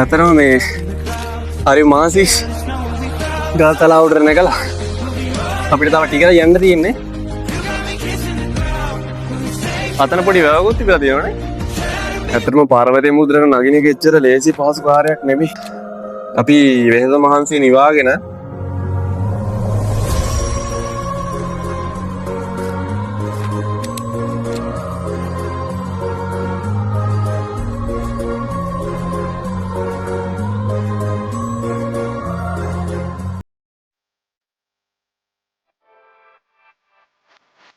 ඇතරම මේ හරි මාසිස් ගල් තලාවුඩර නැකලා අපිට තම ටිකර යන්න තියෙන්නේ අතන පොඩි වැවකුත් තිබිලා තියෙනවනේ. ඇත්තටම පර්වතයේ මුද්‍රක නගින එක එච්චර ලේසි පහසු කාර්යයක් නෙමෙයි. අපි වෙහෙස මහන්සිය නිවාගෙන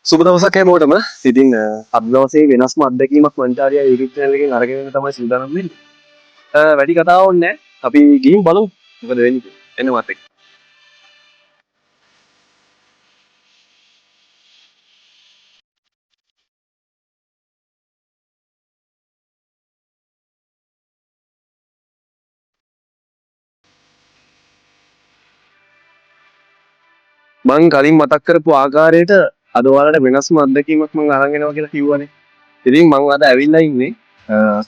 සුබ දවසක් හැමෝටම. ඉතින් අද දවසේ වෙනස්ම අත්දැකීමක් මන්චාරිය YouTube channel එකෙන් අරගෙන තමයි සූදානම් වෙන්නේ. වැඩි කතාවක් නැහැ. අපි ගිහින් බලමු මොකද වෙන්නේ. එන්න මාත් එක්ක. මං කලින් මතක් කරපු ආකාරයට අද ඔයාලට වෙනස්ම අත්දැකීමක් මම අරන් එනවා කියලා කිව්වනේ. ඉතින් මම අද ඇවිල්ලා ඉන්නේ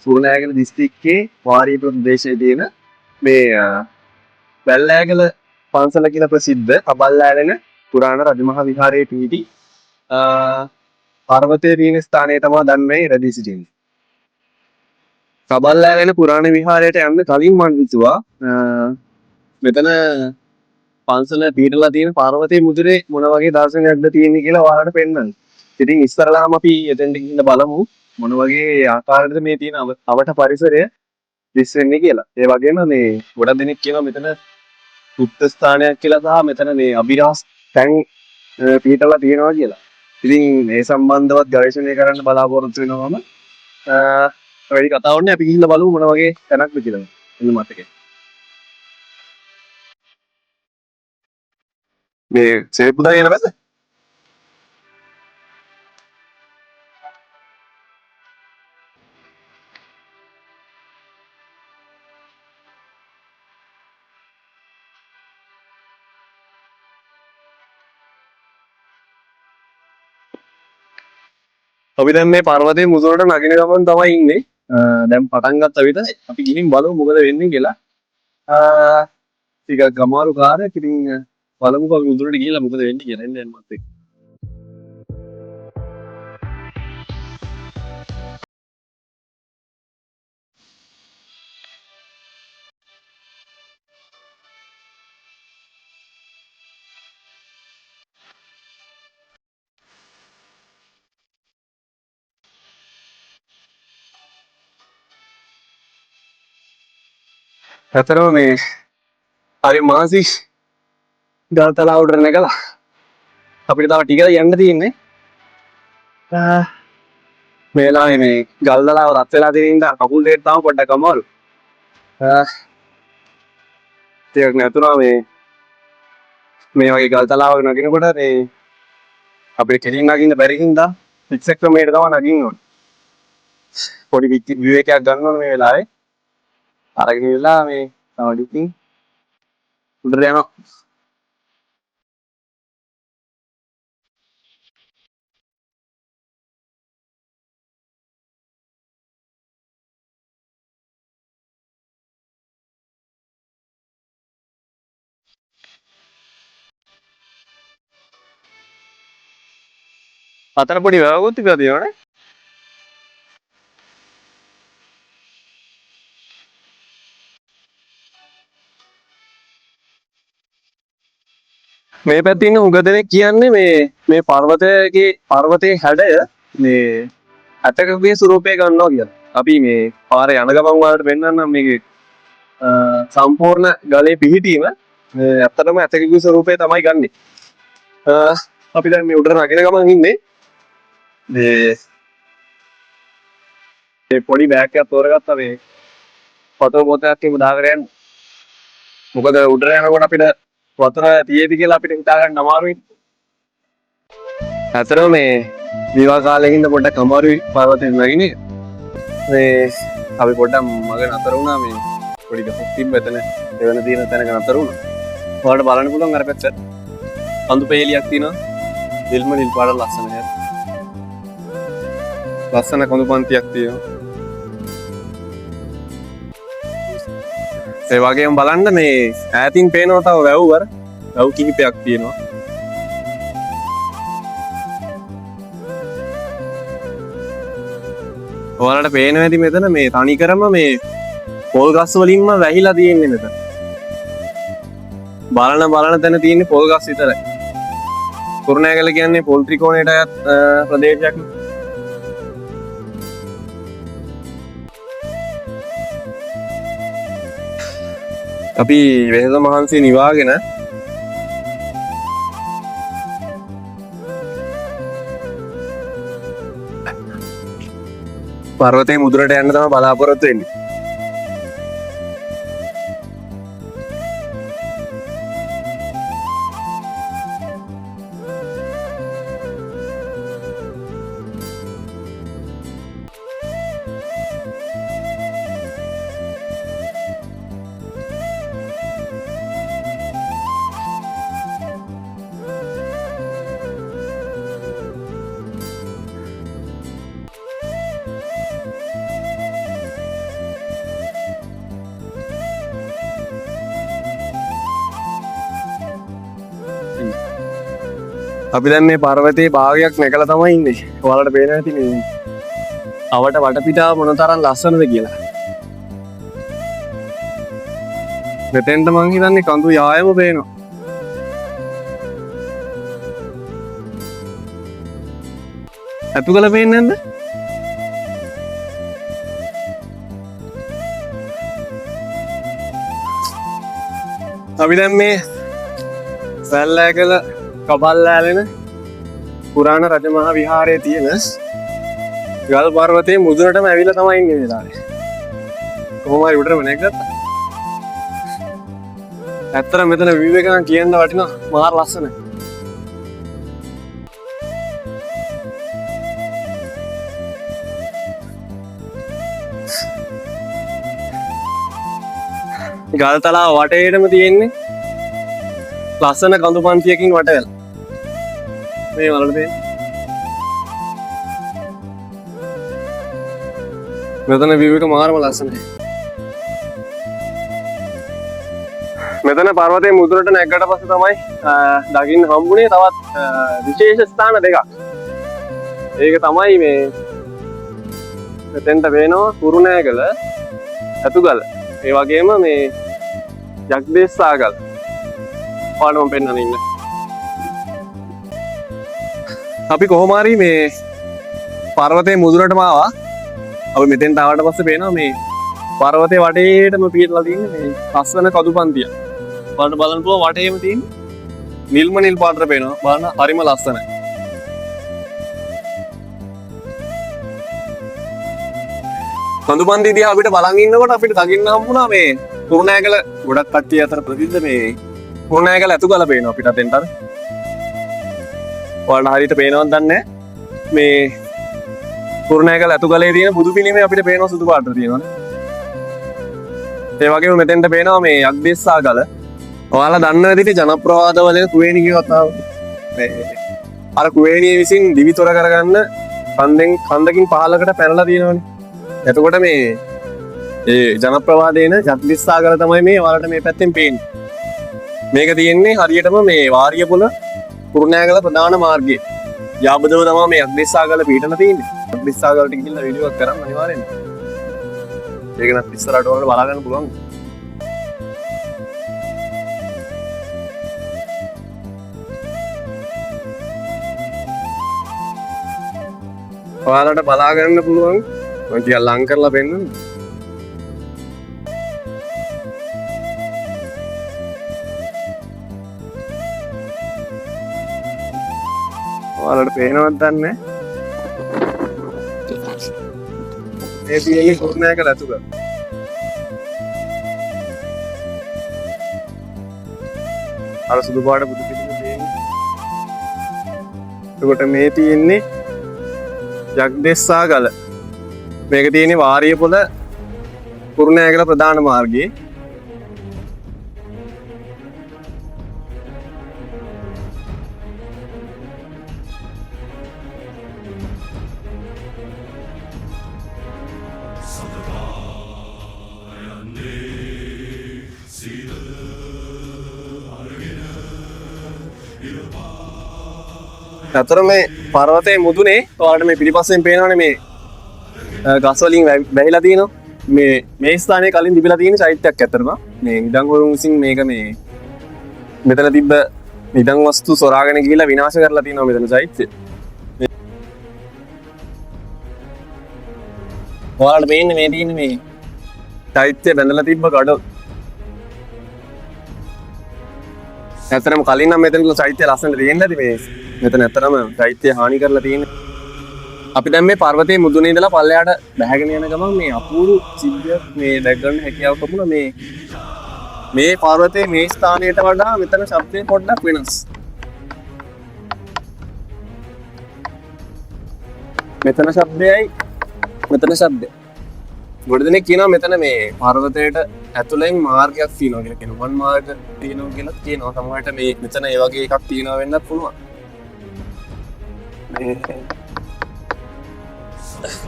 සුරනෑගල දිස්ත්‍රික්කයේ වාරිය ප්‍රදේශයේ තියෙන මේ වැල්ලෑගල පන්සල කියලා ප්‍රසිද්ධ කබල්ලෑලෙන පුරාණ රජමහා විහාරයේ පිහිටි පර්වතයේ තියෙන ස්ථානය තමයි දැන් මේ රැඳී සිටින්නේ. කබල්ලෑලෙන පුරාණ විහාරයට යන්න කලින් මම හිතුවා මෙතන පන්සල පිහිටලා තියෙන පර්වතයේ මුදුනේ මොන වගේ දර්ශනයක්ද තියෙන්නේ කියලා ඔයාලට පෙන්නන්න. ඉතින් ඉස්සරලාම අපි එතෙන්ට ගිහින් බලමු මොන වගේ ආකාරයකද මේ තියෙන අවට පරිසරය දිස් වෙන්නේ කියලා. ඒ වගේම මේ ගොඩක් දෙනෙක් කියනවා මෙතන සුප්ත ස්ථානයක් කියලා සහ මෙතන මේ අභිරහස් තැන් පිහිටලා තියෙනවා කියලා. ඉතින් මේ සම්බන්ධවත් ගවේෂණය කරන්න බලාපොරොත්තු වෙනවා මම. වැඩි කතාවක් නෑ, අපි ගිහින් බලමු මොන වගේ තැනක්ද කියලා. එන්න මතකයි. මේ සේප් දාගෙන බැද අපි දැන් මේ පර්වතයේ මුදුනට නගින ගමන් තමයි ඉන්නේ. දැන් පටන් ගත්ත විතරයි. අපි ගිහින් බලමු මොකද වෙන්නේ කියලා. ටිකක් අමාරු කාර්යයක්. ඉතින් බලමු අපි මුදුනට ගිහලා මොකද වෙන්නේ කියලා. එන්න මත් එක්ක. ඇතරම මේ හරි මාසිස් ගල් තලාවුඩර නැකලා අපිට තව ටිකක් යන්න තියෙන්නේ. මේ වෙලාවේ මේ ගල් තලාව රත් වෙලා තියෙන ඉඳන් කකුල් දෙක තාම පොඩ්ඩක් අමාරු. ටිකක් නැතුණා මේ වගේ ගල් තලාවක නගිනකොට මේ අපිට කෙලින් නගින්න බැරි හින්දා ෆික්ස් එක ක්‍රමයට තමයි නගින්න ඕනේ. පොඩි විවේකයක් ගන්න ඕනේ මේ වෙලාවේ. අරගෙන ඉලා මේ තව ටිකකින් උඩට යනවා. අතන පොඩි වැවකුත් තිබිලා තියෙනවනේ. මේ පැත්තේ ඉන්න උග දෙනෙක් කියන්නේ මේ පර්වතයේ හැඩය මේ ඇටකගේ ස්වරූපය ගන්නවා කියලා. අපි මේ පාරේ යන ගමන් වලට පෙන්නන්නම් මේකේ සම්පූර්ණ ගලේ පිහිටීම ඇත්තටම ඇටකගේ ස්වරූපය තමයි ගන්නෙ. අපි දැන් මේ උඩට නගින ගමන් ඉන්නේ මේ පොඩි බෑග් එකක් තෝරගත්තා මේ වතුර බෝතලයක් එහෙම දාගෙන යන්න. මොකද උඩට යනකොට අපිට වතුර තියෙදි කියලා අපිට හිතා ගන්න අමාරුයි. ඇත්තටම මේ විවාහ කාලෙකින්ද පොඩ්ඩක් අමාරුයි පර්වතයෙන් නැගිනේ. මේ අපි පොඩ්ඩක් මග නතර වුණා මේ පොඩි ගහක් තිබ්බ එතන දෙවන තියෙන තැනක නතර වුණා. ඔයාලට බලන්න පුළුවන් අර පැත්තට. කඳු පෙළියක් තියෙනවා. නිල්ම නිල් පාට ලස්සන හැට. ලස්සන කඳු පන්තියක් තියෙනවා. ඒ වගේම බලන්න මේ ඈතින් පේනවා තව වැව් කිහිපයක් තියෙනවා. ඔයාලට පේනවා ඇති මෙතන මේ තනිකරම මේ පොල් ගස් වලින්ම වැහිලා තියෙන්නේ මෙතන. බලන තැන තියෙන්නේ පොල් ගස් විතරයි. කුරුණෑගල කියන්නේ පොල් ත්‍රිකෝණයට අයත් ප්‍රදේශයක්. අපි වෙහෙස මහන්සිය නිවාගෙන පර්වතයේ මුදුනට යන්න තමයි බලාපොරොත්තු වෙන්නේ. අපි දැන් මේ පර්වතයේ භාගයක් නැකලා තමයි ඉන්නේ. ඔයාලට පේනවා ඇති මේ අවට වටපිටාව මොනතරම් ලස්සනද කියලා. මෙතෙන්ට මං හිතන්නේ කඳු යායම පේනවා. අතුගල පේන්නේ නැද්ද? අපි දැන් මේ සැල්ලෑකල කබල්ලෑලෙන පුරාණ රජමහා විහාරයේ තියෙන ගල් පර්වතයේ මුදුනටම ඇවිල්ලා තමයි ඉන්නේ වෙලාවේ. කොහොම හරි උඩටම නැගගත්තා. ඇත්තට මෙතන view එක නම් කියන්න වටිනවා. මාර ලස්සනයි. ගල් තලාව වටේටම තියෙන්නේ ලස්සන කඳු පන්තියකින් වටවල. මේ වලට තියෙන්නේ. මෙතන view එක මාරම ලස්සනයි. මෙතන පර්වතයේ මුදුනට නැග්ගට පස්සේ තමයි දකින්න හම්බුනේ තවත් විශේෂ ස්ථාන දෙකක්. ඒක තමයි මේ මෙතෙන්ට වෙනවා කුරුණෑගල අතුගල. ඒ වගේම මේ ජග්දේශාගල. පාඩම පෙන්වන්න ඉන්න. අපි කොහොම හරි මේ පර්වතයේ මුදුනටම ආවා. අපි මෙතෙන්ට ආවට පස්සේ පේනවා මේ පර්වතයේ වටේටම පිටලා තියෙන මේ ලස්සන කඳුපන්තිය. බලන්න බලන්න වටේම තියෙන නිල්ම නිල් පාටට පේනවා. බලන්න හරිම ලස්සනයි. කඳුපන්තිය දිහා අපිට බලන් ඉන්නකොට අපිට දකින්න හම්බුණා මේ කුරුණෑගල ගොඩක් කට්ටිය අතර ප්‍රසිද්ධ මේ කුරුණෑගල අතුගල පේනවා අපිට අතෙන්ට. ඔයාලට හරියට පේනවද දන්නේ මේ කුරුණෑගල අතුගලේ තියෙන බුදු පිළිමය අපිට පේනවා සුදු පාටට තියෙනවනේ. ඒ වගේම මෙතෙන්ට පේනවා මේ යග්දේශාගල. ඔයාලා දන්නව විදිහට ජනප්‍රවාද වල කුවේණී කතාව. මේ අර කුවේණිය විසින් දිවිතොර කරගන්න කන්දකින් පහලකට පැනලා තියෙනවනේ. එතකොට මේ ඒ ජනප්‍රවාදේන යග්දේශාගල තමයි මේ ඔයාලට මේ පැත්තෙන් පේන්නේ. මේක තියෙන්නේ හරියටම මේ වාරියපොළ කුරුණෑගල ප්‍රධාන මාර්ගයේ. යාබදව තමයි මේ යග්දේශාගල පිටලා තියෙන්නේ. යග්දේශාගලට ගිහිල්ලා වීඩියෝ එකක් කරන්න අනිවාර්යෙන්. ඒක නම් ඉස්සරහට ඔයාලට බලා ගන්න පුළුවන්. ඔයාලට බලා ගන්න පුළුවන්. මම ටිකක් ලං කරලා පෙන්නන්න. ඔයාලට පේනවද දන්නේ? මේ තියෙන්නේ කුරුණෑගල අතුගල. අර සුදු පාට බුදු පිළිම තියෙන්නේ. එතකොට මේ තියෙන්නේ යග්දේශාගල. මේක තියෙන්නේ වාරියපොළ කුරුණෑගල ප්‍රධාන මාර්ගයේ. අතර මේ පර්වතයේ මුදුනේ ඔයාලට මේ පිටිපස්සෙන් පේනවනේ මේ ගස් වලින් වැහිලා තියෙනවා. මේ ස්ථානයේ කලින් තිබිලා තියෙන චෛත්‍යයක් ඇත්තටම. මේ නිදංවරුන් විසින් මේක මේ මෙතන තිබ්බ නිදන් වස්තු සොරාගෙන ගිහිල්ලා විනාශ කරලා තියෙනවා මෙතන චෛත්‍යය. ඔයාලට පේන්නේ මේ තියෙන මේ චෛත්‍යය බැඳලා තිබ්බ ගඩොල්. ඇත්තටම කලින් නම් මෙතන චෛත්‍ය ලස්සනට තියෙන්නේ නැති මේ මෙතන ඇත්තටම චෛත්‍ය හානි කරලා තියෙන්නේ. අපි දැන් මේ පර්වතයේ මුදුනේ ඉඳලා පල්ලෙහාට බැහැගෙන යන ගමන් මේ අපූර්ව සිද්ධියක් මේ දැක් ගන්න හැකියාව තිබුණා. මේ පර්වතයේ මේ ස්ථානයට වඩා මෙතන ශබ්දය පොඩ්ඩක් වෙනස්. මෙතන ශබ්දයයි මෙතන ශබ්දය. ගොඩ දෙනෙක් කියනවා මෙතන මේ පර්වතයට ඇතුළෙන් මාර්ගයක් තියෙනවා කියලා කියනවා. වන් මාර්ග තියෙනවා කියලා කියනවා. සමහරවිට මේ මෙතන ඒ වගේ එකක් තියෙනවා වෙන්නත් පුළුවන්.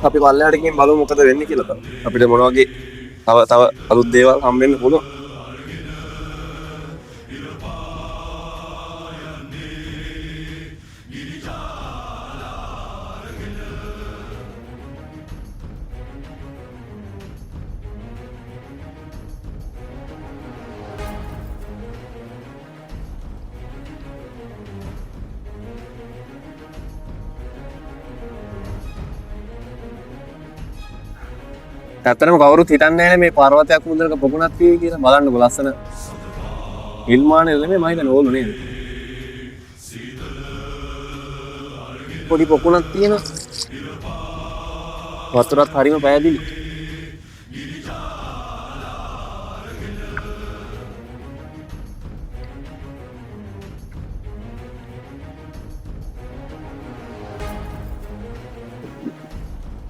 අපි පල්ලෙහාට ගිහින් බලමු මොකද වෙන්නේ කියලා තමයි. අපිට මොන වගේ තව අලුත් දේවල් හම්බෙන්න පුළුවන්. ඇත්තටම කවුරුත් හිතන්නේ නැහැ මේ පර්වතයක් මුදලක පොකුණක් තියෙයි කියලා. බලන්නකො ලස්සන නිර්මාණය නෙමෙයි මම හිතන්නේ ඕලු නේද? පොඩි පොකුණක් තියෙනවා. වතුරත් හරිම පැහැදිලි.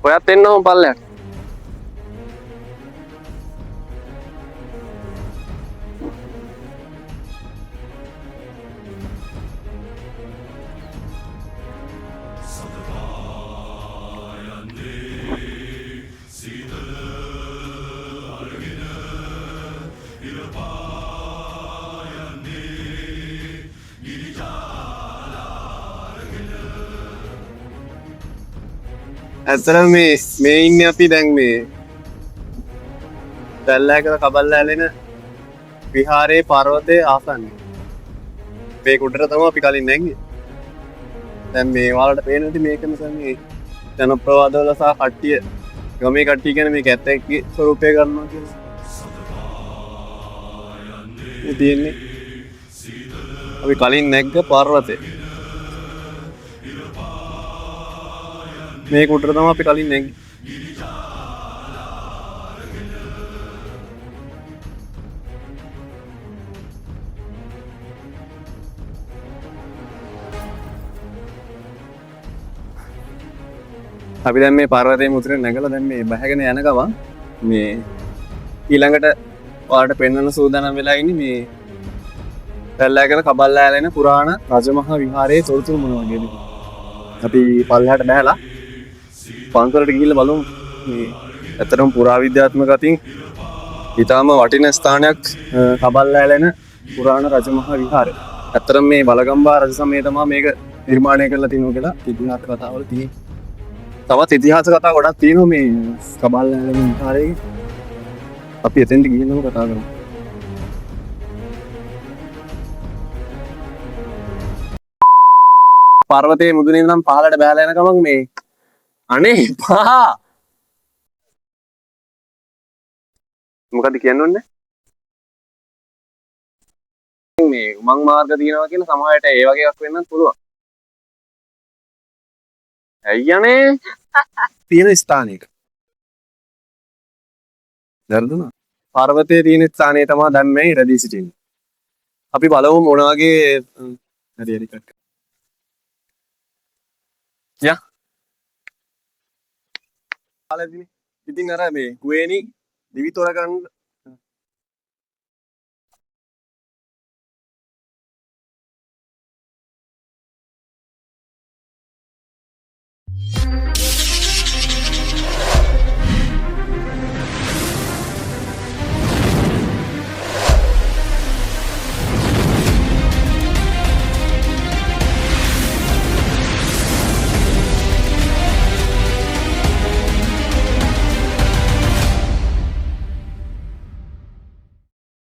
ඔයත් එන්න ඕන පල්ලෙහාට. ඇත්තටම මේ ඉන්නේ අපි දැන් මේ දැල්ලෑකල කබල්ලෑලෙන විහාරයේ පර්වතයේ ආසන්නේ. මේ කුඩට තමයි අපි කලින් නැග්ගේ. දැන් මේ ඔයාලට පේන විදිහ මේක නිසා මේ ජනප්‍රවාදවල සහ කට්ටිය ගමේ කට්ටිය කියන්නේ මේක ඇත්තේ ස්වරූපය ගන්නවා කියලා. මේ තියෙන්නේ අපි කලින් නැග්ග පර්වතේ. මේ කුටර තමයි අපි කලින් නැග්ගේ. අපි දැන් මේ පර්වතයේ මුදුනේ නැගලා දැන් මේ බහගෙන යන ගමන් මේ ඊළඟට ඔයාලට පෙන්වන්න සූදානම් වෙලා ඉන්නේ මේ දැල්ලෑකල කබල්ලෑලෙන පුරාණ රජමහා විහාරයේ තොරතුරු මොන වගේද? අපි පල්ලෙහාට බැහැලා පන්සලට ගිහිල්ලා බලමු. මේ ඇත්තටම පුරාවිද්‍යාත්මක අතින් ඊටාම වටින ස්ථානයක් කබල්ලෑලෙන පුරාණ රජමහා විහාරය. ඇත්තටම මේ බලගම්බා රජ සමයේ තමයි මේක නිර්මාණය කරලා තියෙනවා කියලා ඉතිහාස කතාවල තියෙනවා. තවත් ඉතිහාස කතා ගොඩක් තියෙනවා මේ කබල්ලෑලෙන විහාරයේ. අපි එතෙන්ට ගිහින්ම කතා කරමු. පර්වතයේ මුදුනේ ඉඳන් පහළට බහලා යන ගමන් මේ අනේ පහ මොකද කියන්නේ? මේ උමං මාර්ග තියෙනවා කියන සමහරට ඒ වගේ එකක් වෙන්නත් පුළුවන්. අයියනේ තියෙන ස්ථානයක. දර්දුනා. පර්වතයේ තියෙන ස්ථානයේ තමයි දැන් මේ රැඳී සිටින්නේ. අපි බලමු මොන වගේ හරි කට්. යා. ආලදිනේ. ඉතින් අර මේ කුවේණි දිවිතොර ගන්න